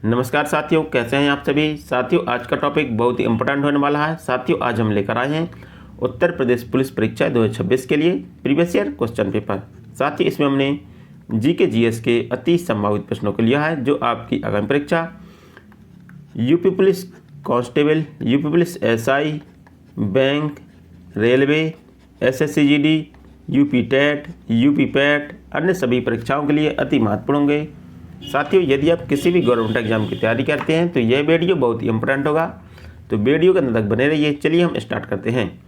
नमस्कार साथियों, कैसे हैं आप सभी। साथियों, आज का टॉपिक बहुत ही इंपॉर्टेंट होने वाला है। साथियों, आज हम लेकर आए हैं उत्तर प्रदेश पुलिस परीक्षा 2026 के लिए प्रीवियस ईयर क्वेश्चन पेपर। साथ ही इसमें हमने जीके जीएस के अति संभावित प्रश्नों को लिया है जो आपकी आगामी परीक्षा UP police constable, UP police SI, bank, railway, SSC GD, UP TET, UP PET, अन्य सभी परीक्षाओं के लिए अति महत्वपूर्ण होंगे। साथियों, यदि आप किसी भी गवर्नमेंट एग्जाम की तैयारी करते हैं तो यह वीडियो बहुत ही इंपॉर्टेंट होगा, तो वीडियो के अंत तक बने रहिए। चलिए हम स्टार्ट करते हैं।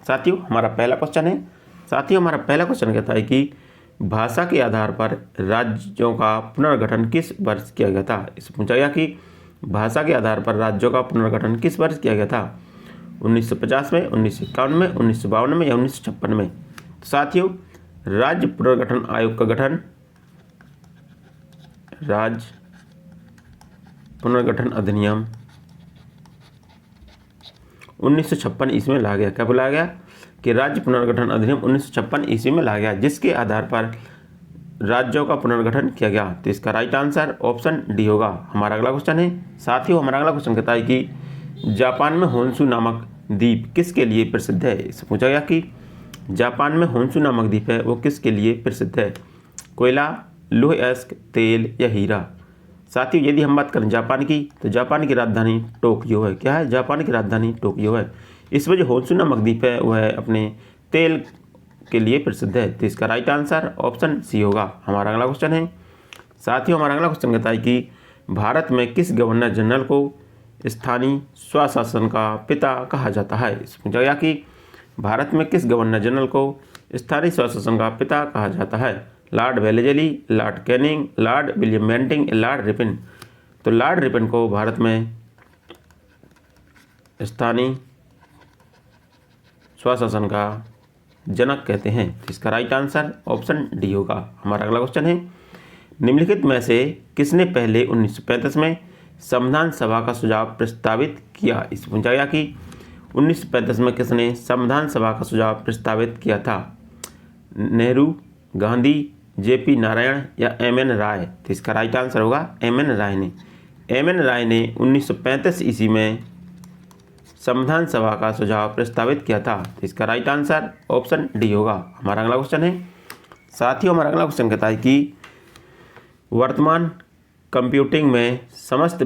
साथियों, हमारा पहला क्वेश्चन कहता है कि भाषा के आधार पर राज्यों का पुनर्गठन किस वर्ष किया गया था। इससे पूछा गया कि भाषा के आधार पर राज्यों का पुनर्गठन किस वर्ष किया गया था। 1950 में, 1951 में, 1952 में या 1956 में। तो साथियों, राज्य पुनर्गठन आयोग का गठन राज्य पुनर्गठन अधिनियम 1956 ईस्वी में लाया गया। कब लाया गया कि राज्य पुनर्गठन अधिनियम 1956 ईस्वी में लाया गया, जिसके आधार पर राज्यों का पुनर्गठन किया गया। तो इसका राइट आंसर ऑप्शन डी होगा। हमारा अगला क्वेश्चन है। साथियों, हमारा अगला क्वेश्चन कहता है कि जापान में होन्शु नामक द्वीप किसके लिए प्रसिद्ध है। इससे पूछा गया कि जापान में होन्शु नामक द्वीप है वो किसके लिए प्रसिद्ध है। कोयला, लौह अयस्क, तेल या हीरा। साथियों, यदि हम बात करें जापान की, तो जापान की राजधानी टोक्यो है। क्या है? जापान की राजधानी टोक्यो है। इस वजह होन्शु नामक द्वीप है वह अपने तेल के लिए प्रसिद्ध है। तो इसका राइट आंसर ऑप्शन सी होगा। हमारा अगला क्वेश्चन है। साथियों, हमारा अगला क्वेश्चन कहता है कि भारत में किस गवर्नर जनरल को स्थानीय स्वशासन का पिता कहा जाता है। इस पूछा गया कि भारत में किस गवर्नर जनरल को स्थानीय स्वशासन का पिता कहा जाता है। Lord Wellesley, lord Canning, lord William Bentinck, lord Ripon. तो लॉर्ड रिपन को भारत में स्थानीय स्वशासन का जनक कहते हैं। इसका राइट आंसर ऑप्शन डी होगा। हमारा अगला क्वेश्चन है। निम्नलिखित में से किसने पहले 1935 में संविधान सभा का सुझाव प्रस्तावित किया। इस पूछा गया कि 1935 में किसने संविधान सभा का सुझाव प्रस्तावित किया था। नेहरू, गांधी, जेपी नारायण या एम.एन. राय। तो इसका राइट आंसर होगा एम.एन. राय ने। एम.एन. राय ने 1935 ईस्वी में संविधान सभा का सुझाव प्रस्तावित किया था। तो इसका राइट आंसर ऑप्शन डी होगा। हमारा अगला क्वेश्चन है। साथियों, हमारा अगला क्वेश्चन कहता है कि वर्तमान कंप्यूटिंग में समस्त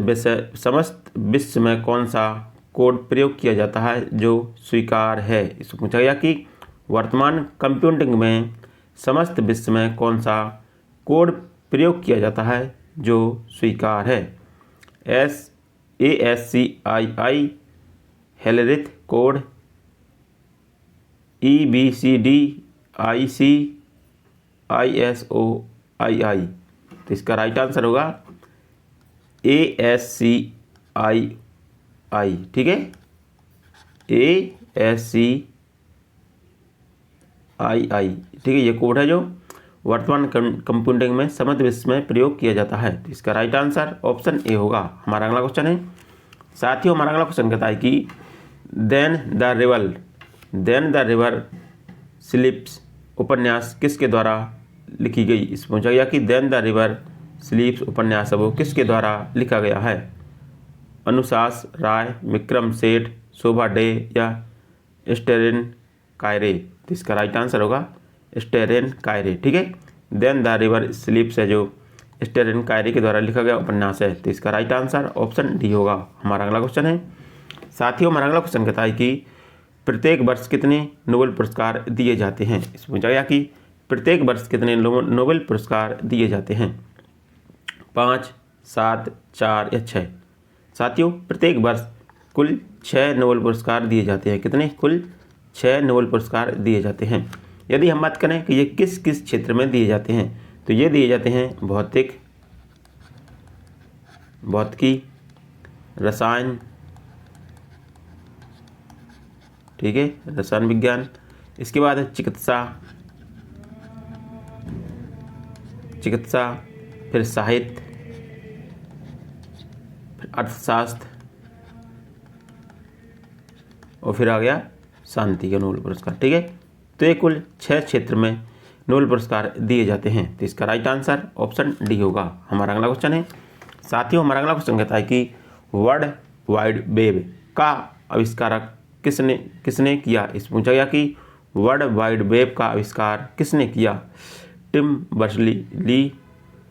विश्व में कौन सा कोड प्रयोग किया जाता है जो स्वीकार है। इसको पूछा गया कि वर्तमान कंप्यूटिंग में समस्त विश्व में कौन सा कोड प्रयोग किया जाता है जो स्वीकार है। ASCII, Hollerith code, EBCD, IC, ISO, II। तो इसका राइट आंसर होगा ASCII। ठीक है, ASCII। ठीक है, ये कोड है जो वर्तमान कंप्यूटिंग में समस्त विश्व में प्रयोग किया जाता है। तो इसका राइट आंसर ऑप्शन ए होगा। हमारा अगला क्वेश्चन है। साथियों, हमारा अगला क्वेश्चन कहता है कि देन द रिवर स्लीप्स उपन्यास किसके द्वारा लिखी गई। इस पूछा गया कि देन द रिवर स्लीप्स उपन्यास वो किसके द्वारा लिखा गया है। अनुशास राय, विक्रम सेठ, शोभा डे या स्टेरिन कायरे। तो इसका राइट आंसर होगा स्टेरिन कायरे। ठीक है, देन द रिवर स्लीप्स है जो स्टेरिन कायरे के द्वारा लिखा गया उपन्यास है। तो इसका राइट आंसर ऑप्शन डी होगा। हमारा अगला क्वेश्चन है। साथियों, हमारा अगला क्वेश्चन कहता है कि प्रत्येक वर्ष कितने नोबेल पुरस्कार दिए जाते हैं। इस पूछा गया कि प्रत्येक वर्ष कितने नोबेल पुरस्कार दिए जाते हैं। 5, 7, 4 या 6। साथियों, प्रत्येक वर्ष कुल 6 नोबेल पुरस्कार दिए जाते हैं। कितने? कुल 6 नोबेल पुरस्कार दिए जाते हैं। यदि हम बात करें कि ये किस किस क्षेत्र में दिए जाते हैं, तो ये दिए जाते हैं भौतिकी, रसायन, ठीक है, रसायन विज्ञान। इसके बाद है चिकित्सा, फिर साहित्य, फिर अर्थशास्त्र और फिर आ गया शांति का नोबेल पुरस्कार। ठीक है, तो ये कुल 6 क्षेत्र में नोबेल पुरस्कार दिए जाते हैं। तो इसका राइट आंसर ऑप्शन डी होगा। हमारा अगला क्वेश्चन है। साथियों हमारा अगला क्वेश्चन कहता है कि वर्ल्ड वाइड वेब का आविष्कारक किसने किया। इस पूछा गया कि वर्ल्ड वाइड वेब का आविष्कार किसने किया। Tim Berners-Lee,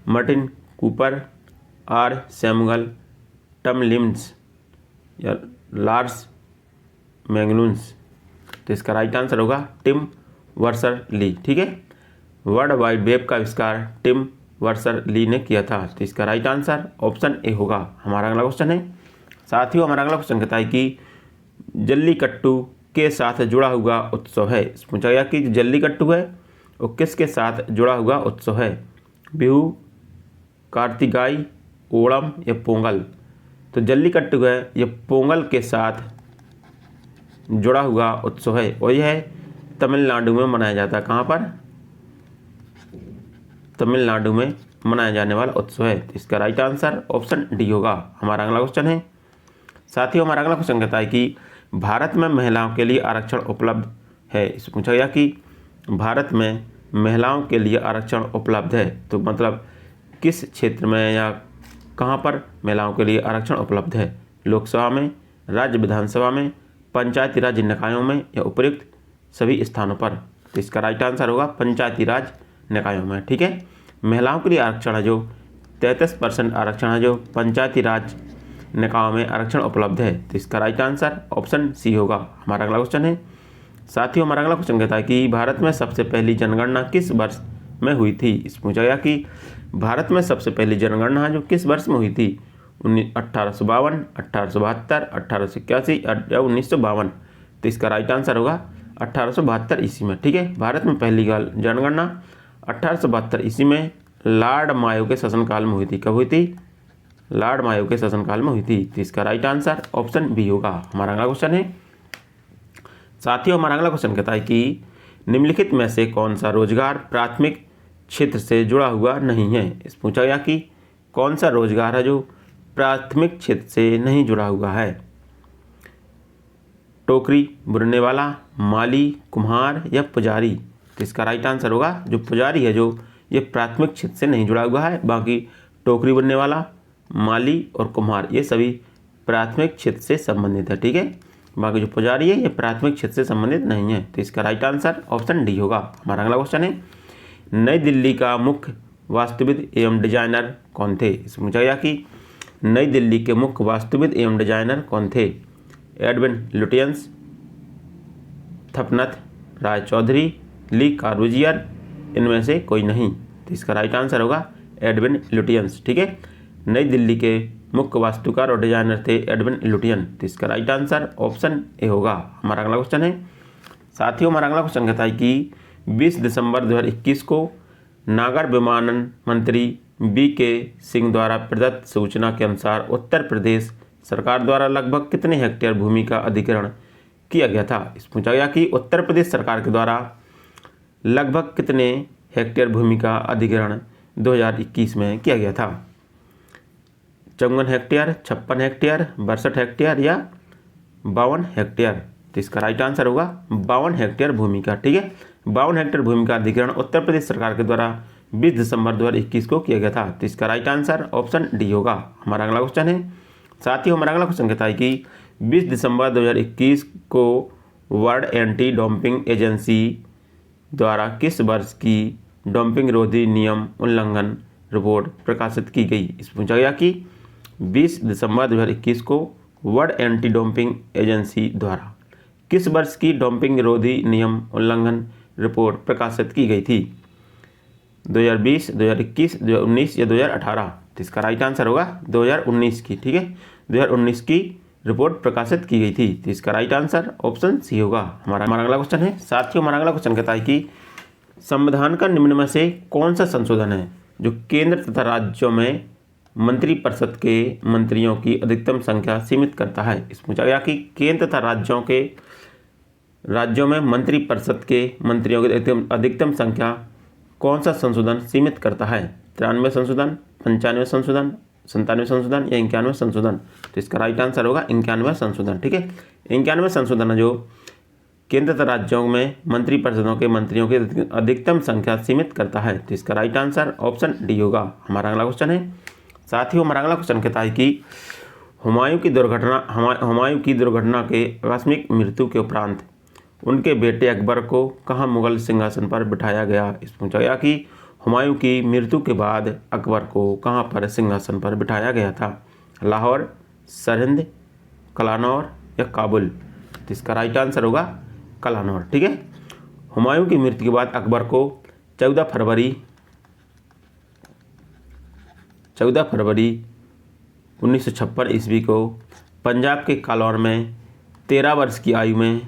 Martin Cooper, or Samuel Tomlinson या लार्स मैग्नुस। तो इसका राइट आंसर होगा टिम बर्नर्स-ली। ठीक है, वर्ल्ड वाइड वेब का आविष्कार टिम बर्नर्स-ली ने किया था। तो इसका राइट आंसर ऑप्शन ए होगा। हमारा अगला क्वेश्चन है साथियों, हमारा अगला क्वेश्चन कहता है कि जल्लीकट्टू के साथ जुड़ा हुआ उत्सव है। पूछा गया कि जल्लीकट्टू है वो किसके साथ जुड़ा हुआ उत्सव है। बिहू, कार्तिकाई, ओणम या पोंगल। तो जल्लीकट्टू है ये पोंगल के साथ जुड़ा हुआ उत्सव है और यह तमिलनाडु में मनाया जाता है। कहाँ पर? तमिलनाडु में मनाया जाने वाला उत्सव है। तो इसका राइट आंसर ऑप्शन डी होगा। हमारा अगला क्वेश्चन है साथियों, हमारा अगला क्वेश्चन कहता है कि भारत में महिलाओं के लिए आरक्षण उपलब्ध है। इस पूछा गया कि भारत में महिलाओं के लिए आरक्षण उपलब्ध है, तो मतलब किस क्षेत्र में या कहाँ पर महिलाओं के लिए आरक्षण उपलब्ध है। लोकसभा में, राज्य विधानसभा में, पंचायती राज निकायों में या उपयुक्त सभी स्थानों पर। तो इसका राइट आंसर होगा पंचायती राज निकायों में। ठीक है, महिलाओं के लिए आरक्षण है जो 33% आरक्षण है जो पंचायती राज निकायों में आरक्षण उपलब्ध है। तो इसका राइट आंसर ऑप्शन सी होगा। हमारा अगला क्वेश्चन है साथियों, हमारा अगला क्वेश्चन कहता है कि भारत में सबसे पहली जनगणना किस वर्ष में हुई थी। इस पूछा गया कि भारत में सबसे पहली जनगणना जो किस वर्ष में हुई थी। 1852, 1872, 1881 या 1952। तो इसका राइट आंसर होगा 1872 ईस्वी में। ठीक है, भारत में पहली जनगणना 1872 ईस्वी में लॉर्ड मायो के शासनकाल में हुई थी। कब हुई थी? लॉर्ड मायो के शासनकाल में हुई थी। तो इसका राइट आंसर ऑप्शन बी होगा। हमारा अगला क्वेश्चन है साथियों, हमारा अगला क्वेश्चन कहता है कि निम्नलिखित में से कौन सा रोजगार प्राथमिक क्षेत्र से जुड़ा हुआ नहीं है। इस पूछा गया कि कौन सा रोजगार है जो प्राथमिक क्षेत्र से नहीं जुड़ा हुआ है। टोकरी बुनने वाला, माली, कुम्हार या पुजारी। तो इसका राइट आंसर होगा जो पुजारी है जो ये प्राथमिक क्षेत्र से नहीं जुड़ा हुआ है। बाकी टोकरी बुनने वाला, माली और कुम्हार ये सभी प्राथमिक क्षेत्र से संबंधित है। ठीक है, बाकी जो पुजारी है ये प्राथमिक क्षेत्र से संबंधित नहीं है। तो इसका राइट आंसर ऑप्शन डी होगा। हमारा अगला क्वेश्चन है नई दिल्ली का मुख्य वास्तुविद एवं डिजाइनर कौन थे। इसमें पूछा गया कि नई दिल्ली के मुख्य वास्तुविद एवं डिजाइनर कौन थे। एडविन लुटियंस, थपनथ राय चौधरी, ली कार्बूजियर, इनमें से कोई नहीं। तो इसका राइट आंसर होगा एडविन लुटियंस। ठीक है, नई दिल्ली के मुख्य वास्तुकार और डिजाइनर थे एडविन लुटियन। तो इसका राइट आंसर ऑप्शन ए होगा। हमारा अगला क्वेश्चन है साथियों, हमारा अगला क्वेश्चन कहता है कि 20 दिसंबर 2021 को नागर विमानन मंत्री बी के सिंह द्वारा प्रदत्त सूचना के अनुसार उत्तर प्रदेश सरकार द्वारा लगभग कितने हेक्टेयर भूमि का अधिग्रहण किया गया था। इस पूछा गया कि उत्तर प्रदेश सरकार के द्वारा लगभग कितने हेक्टेयर भूमि का अधिग्रहण 2021 में किया गया था। 54 हेक्टेयर, 56 हेक्टेयर, 62 हेक्टेयर या 52 हेक्टेयर। तो इसका राइट आंसर होगा 52 हेक्टेयर भूमि का। ठीक है, 52 हेक्टेयर भूमि का अधिग्रहण उत्तर प्रदेश सरकार के द्वारा 20 दिसंबर 2021 को किया गया था। तो इसका राइट आंसर ऑप्शन डी होगा। हमारा अगला क्वेश्चन है साथियों, हमारा अगला क्वेश्चन कहता है कि 20 दिसंबर 2021 को वर्ल्ड एंटी डंपिंग एजेंसी द्वारा किस वर्ष की डंपिंग रोधी नियम उल्लंघन रिपोर्ट प्रकाशित की गई। इस पूछा गया कि 20 दिसंबर 2021 को वर्ल्ड एंटी डंपिंग एजेंसी द्वारा किस वर्ष की डंपिंग रोधी नियम उल्लंघन रिपोर्ट प्रकाशित की गई थी। 2020, 2021, 2019 या 2018। तो इसका राइट आंसर होगा 2019 की। ठीक है, 2019 की रिपोर्ट प्रकाशित की गई थी। तो इसका राइट आंसर ऑप्शन सी होगा। हमारा अगला क्वेश्चन है साथियों, हमारा अगला क्वेश्चन कहता है कि संविधान का निम्न में से कौन सा संशोधन है जो केंद्र तथा राज्यों में मंत्रिपरिषद के मंत्रियों की अधिकतम संख्या सीमित करता है। इस पूछा गया कि केंद्र तथा राज्यों में मंत्रिपरिषद के मंत्रियों की अधिकतम संख्या कौन सा संशोधन सीमित करता है। 93 संशोधन, 95 संशोधन, 97 संशोधन या 91 संशोधन। तो इसका राइट आंसर होगा 91 संशोधन। ठीक है, 91 संशोधन है जो केंद्र तथा राज्यों में मंत्रिपरिषदों के मंत्रियों की अधिकतम संख्या सीमित करता है। तो इसका राइट आंसर ऑप्शन डी होगा। हमारा अगला क्वेश्चन है साथियों हमारा अगला क्वेश्चन कहता है कि हुमायूं की दुर्घटना के आकस्मिक मृत्यु के उपरांत उनके बेटे अकबर को कहाँ मुगल सिंहासन पर बिठाया गया। इस पूछा गया कि हुमायूं की मृत्यु के बाद अकबर को कहाँ पर सिंहासन पर बिठाया गया था। लाहौर, सरहिंद, कलानौर या काबुल। तो इसका राइट आंसर होगा कलानौर। ठीक है, हुमायूं की मृत्यु के बाद अकबर को 14 फरवरी 1956 ईस्वी को पंजाब के कालौर में 13 वर्ष की आयु में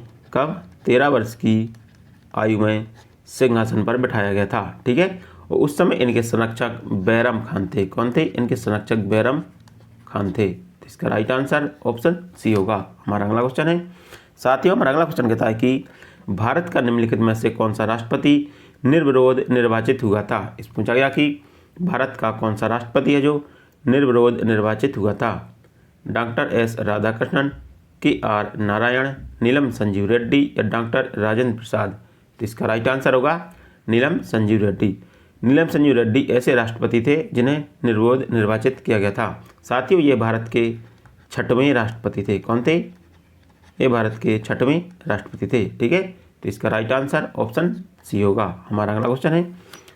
13 वर्ष की आयु में सिंहासन पर बिठाया गया था। ठीक है, और उस समय इनके संरक्षक बैरम खान थे। कौन थे? इनके संरक्षक बैरम खान थे। तो इसका राइट आंसर ऑप्शन सी होगा। हमारा अगला क्वेश्चन है। साथियों हमारा अगला क्वेश्चन कहता है कि भारत का निम्नलिखित में से कौन सा राष्ट्रपति निर्विरोध निर्वाचित हुआ था। इस पूछा गया कि भारत का कौन सा राष्ट्रपति है जो निर्विरोध निर्वाचित हुआ था। Doctor S Radhakrishnan, K R. Narayan, Neelam Sanjiva Reddy या डॉक्टर राजेंद्र प्रसाद। तो इसका राइट आंसर होगा नीलम संजीव रेड्डी। नीलम संजीव रेड्डी ऐसे राष्ट्रपति थे जिन्हें निर्विरोध निर्वाचित किया गया था। साथियों ये भारत के 6वें राष्ट्रपति थे। कौन थे? ये भारत के 6वें राष्ट्रपति थे। ठीक है, तो इसका राइट आंसर ऑप्शन सी होगा। हमारा अगला क्वेश्चन है।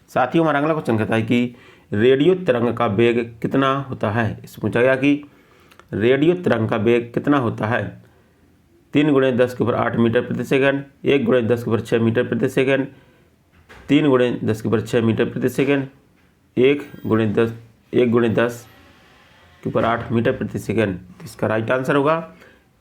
साथियों हमारा अगला क्वेश्चन कहता है कि रेडियो तरंग का वेग कितना होता है। इस पूछा गया कि रेडियो तरंग का वेग कितना होता है। 3 × 10⁸ मीटर प्रति सेकंड, 1 × 10⁶ मीटर प्रति सेकंड, 3 × 10⁶ मीटर प्रति सेकंड, 1 × 10⁸ मीटर प्रति सेकंड। इसका राइट आंसर होगा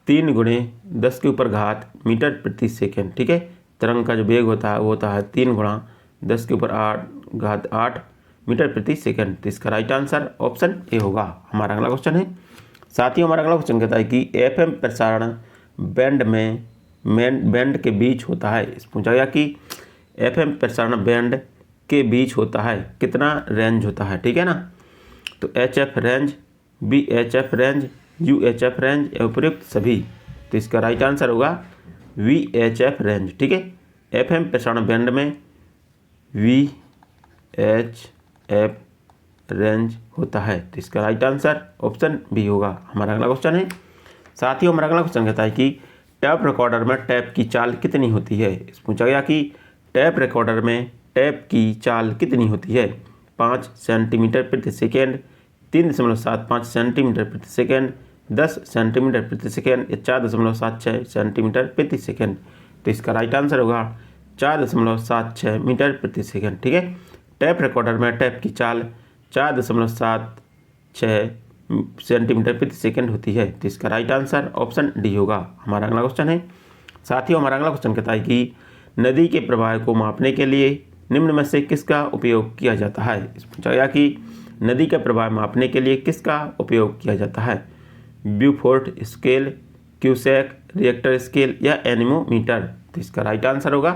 3 × 10⁻⁸ मीटर प्रति सेकंड। ठीक है, तरंग का जो वेग होता है वो होता है 3 × 10⁸ मीटर प्रति सेकंड। तो इसका राइट आंसर ऑप्शन ए होगा। हमारा अगला क्वेश्चन है। साथियों हमारा अगला क्वेश्चन कहता है कि एफएम प्रसारण बैंड के बीच होता है। इस पूछा गया कि एफएम प्रसारण बैंड के बीच होता है कितना रेंज होता है। ठीक है ना, तो HF range, VHF range, UHF range या उपयुक्त सभी। तो इसका राइट आंसर होगा वीएचएफ रेंज। ठीक है, एफएम प्रसारण बैंड में वीएचएफ रेंज होता है। तो इसका राइट आंसर ऑप्शन बी होगा। हमारा अगला क्वेश्चन है। साथियों हमारा अगला क्वेश्चन कहता है कि टैप रिकॉर्डर में टैप की चाल कितनी होती है। इस पूछा गया कि टैप रिकॉर्डर में टैप की चाल कितनी होती है। 5 सेंटीमीटर प्रति सेकेंड, 3.75 सेंटीमीटर प्रति सेकेंड, 10 सेंटीमीटर प्रति सेकेंड या 4.76 सेंटीमीटर प्रति सेकेंड। तो इसका राइट आंसर होगा 4.76 मीटर प्रति सेकेंड। ठीक है, टैप रिकॉर्डर में टैप की चाल 4.76 सेंटीमीटर प्रति सेकेंड होती है। तो इसका राइट आंसर ऑप्शन डी होगा। हमारा अगला क्वेश्चन है। साथियों हमारा अगला क्वेश्चन कहता है कि नदी के प्रवाह को मापने के लिए निम्न में से किसका उपयोग किया जाता है। इस पूछा गया कि नदी का प्रवाह मापने के लिए किसका उपयोग किया जाता है। Beaufort scale, cusec, Richter scale या एनीमोमीटर। तो इसका राइट आंसर होगा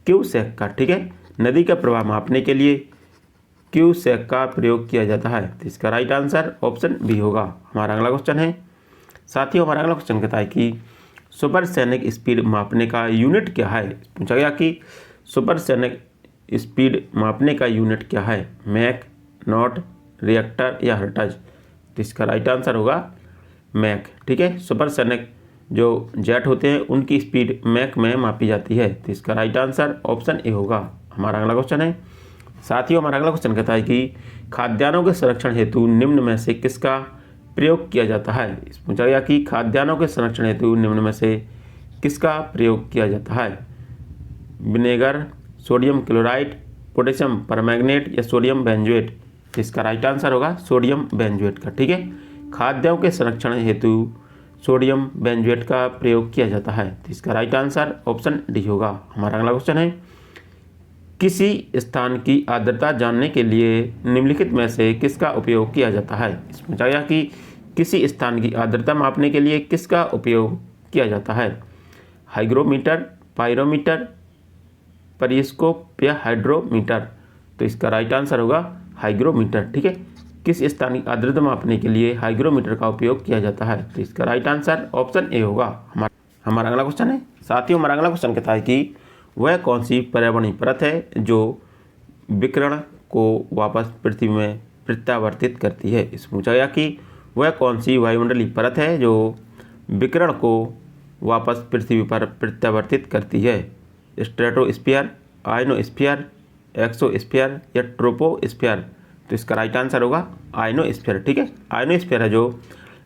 क्यूसेक का। ठीक है, नदी का प्रवाह मापने के लिए क्यूसेक का प्रयोग किया जाता है। तो इसका राइट आंसर ऑप्शन बी होगा। हमारा अगला क्वेश्चन है। साथियों हमारा अगला क्वेश्चन कहता है कि सुपरसोनिक स्पीड मापने का यूनिट क्या है। पूछा गया कि सुपरसोनिक स्पीड मापने का यूनिट क्या है। मैक, नॉट, रिएक्टर या हर्ट्ज। तो इसका राइट आंसर होगा मैक। ठीक है, सुपरसोनिक जो जेट होते हैं उनकी स्पीड मैक में मापी जाती है। तो इसका राइट आंसर ऑप्शन ए होगा। हमारा अगला क्वेश्चन है। साथियों हमारा अगला क्वेश्चन कहता है कि खाद्यान्नों के संरक्षण हेतु निम्न में से किसका प्रयोग किया जाता है। इस पूछा गया कि खाद्यान्नों के संरक्षण हेतु निम्न में से किसका प्रयोग किया जाता है। Vinegar, sodium chloride, potassium permanganate या सोडियम बेंजोएट। इसका राइट आंसर होगा सोडियम बेंजोएट का। ठीक है, खाद्यों के संरक्षण हेतु सोडियम बेंजोएट का प्रयोग किया जाता है। तो इसका राइट आंसर ऑप्शन डी होगा। हमारा अगला क्वेश्चन है। किसी स्थान की आर्द्रता जानने के लिए निम्नलिखित में से किसका उपयोग किया जाता है। इसमें पूछा गया कि किसी स्थान की आर्द्रता मापने के लिए किसका उपयोग किया जाता है। हाइग्रोमीटर, पायरोमीटर, पेरिस्कोप या हाइड्रोमीटर। तो इसका राइट आंसर होगा हाइग्रोमीटर। ठीक है, किस स्थान की आर्द्रता मापने के लिए हाइग्रोमीटर का उपयोग किया जाता है। तो इसका राइट आंसर ऑप्शन ए होगा। हमारा अगला क्वेश्चन है। साथियों हमारा अगला क्वेश्चन कहता है कि वह कौन सी पर्यावरणीय परत है जो विकिरण को वापस पृथ्वी में प्रत्यावर्तित करती है। इस पूछा गया कि वह कौन सी वायुमंडलीय परत है जो विकिरण को वापस पृथ्वी पर प्रत्यावर्तित करती है। स्ट्रेटोस्फीयर, आयनोस्फीयर, एक्सोस्फीयर या ट्रोपोस्फीयर। तो इसका राइट आंसर होगा आयनोस्फीयर। ठीक है, आयनोस्फीयर है जो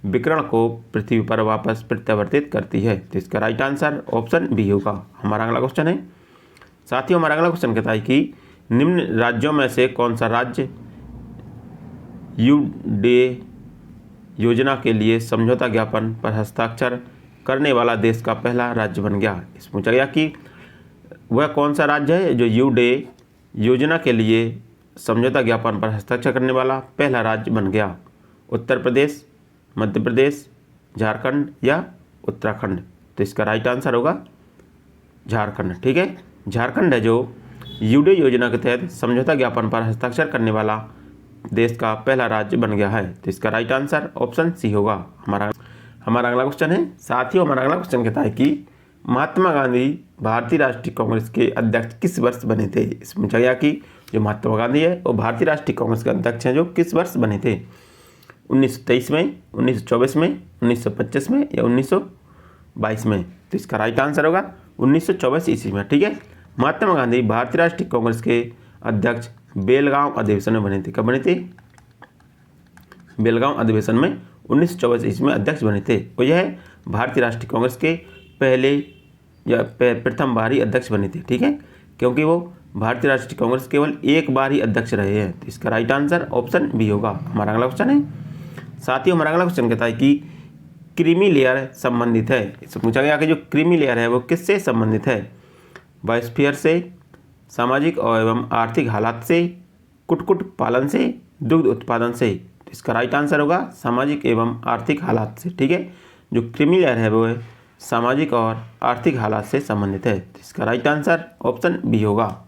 विकिरण को पृथ्वी पर वापस प्रत्यावर्तित करती है। तो इसका राइट आंसर ऑप्शन बी होगा। हमारा अगला क्वेश्चन है, साथियों हमारा अगला क्वेश्चन कहता है कि निम्न राज्यों में से कौन सा राज्य यूडे योजना के लिए समझौता ज्ञापन पर हस्ताक्षर करने वाला देश का पहला राज्य बन गया। इस पूछा गया कि वह कौन सा राज्य है जो यूडे योजना के लिए समझौता ज्ञापन पर हस्ताक्षर करने वाला पहला राज्य बन गया। उत्तर प्रदेश, मध्य प्रदेश, झारखंड या उत्तराखंड। तो इसका राइट आंसर होगा झारखंड। ठीक है, झारखंड है जो यूडे योजना के तहत समझौता ज्ञापन पर हस्ताक्षर करने वाला देश का पहला राज्य बन गया है। तो इसका राइट आंसर ऑप्शन सी होगा। हमारा अगला क्वेश्चन है, साथियों हमारा अगला क्वेश्चन कहता है कि महात्मा गांधी भारतीय राष्ट्रीय कांग्रेस के अध्यक्ष किस वर्ष बने थे। इसमें पूछा गया कि जो महात्मा गांधी है वो भारतीय राष्ट्रीय कांग्रेस के अध्यक्ष हैं जो किस वर्ष बने थे। 1923 में, 1924 में, 1925 में या 1922 में। तो इसका राइट आंसर होगा 1924 ईस्वी में। ठीक है, महात्मा गांधी भारतीय राष्ट्रीय कांग्रेस के अध्यक्ष बेलगांव अधिवेशन में बने थे। कब बने थे? बेलगांव अधिवेशन में 1924 ईस्वी में अध्यक्ष बने थे। और यह भारतीय राष्ट्रीय कांग्रेस के पहले या प्रथम बार ही अध्यक्ष बने थे। ठीक है, क्योंकि वो भारतीय राष्ट्रीय कांग्रेस केवल एक बार ही अध्यक्ष रहे हैं। तो इसका राइट आंसर ऑप्शन बी होगा। हमारा अगला क्वेश्चन है, साथियों हमारा अगला क्वेश्चन कहता है कि क्रीमी लेयर संबंधित है। इससे पूछा गया कि जो क्रीमी लेयर है वो किससे संबंधित है। बायोस्फीयर से, सामाजिक एवं आर्थिक हालात से, कुक्कुट पालन से, दुग्ध उत्पादन से। तो इसका राइट आंसर होगा सामाजिक एवं आर्थिक हालात से। ठीक है, जो क्रीमी लेयर है वो सामाजिक और आर्थिक हालात से संबंधित है। तो इसका राइट आंसर ऑप्शन बी होगा।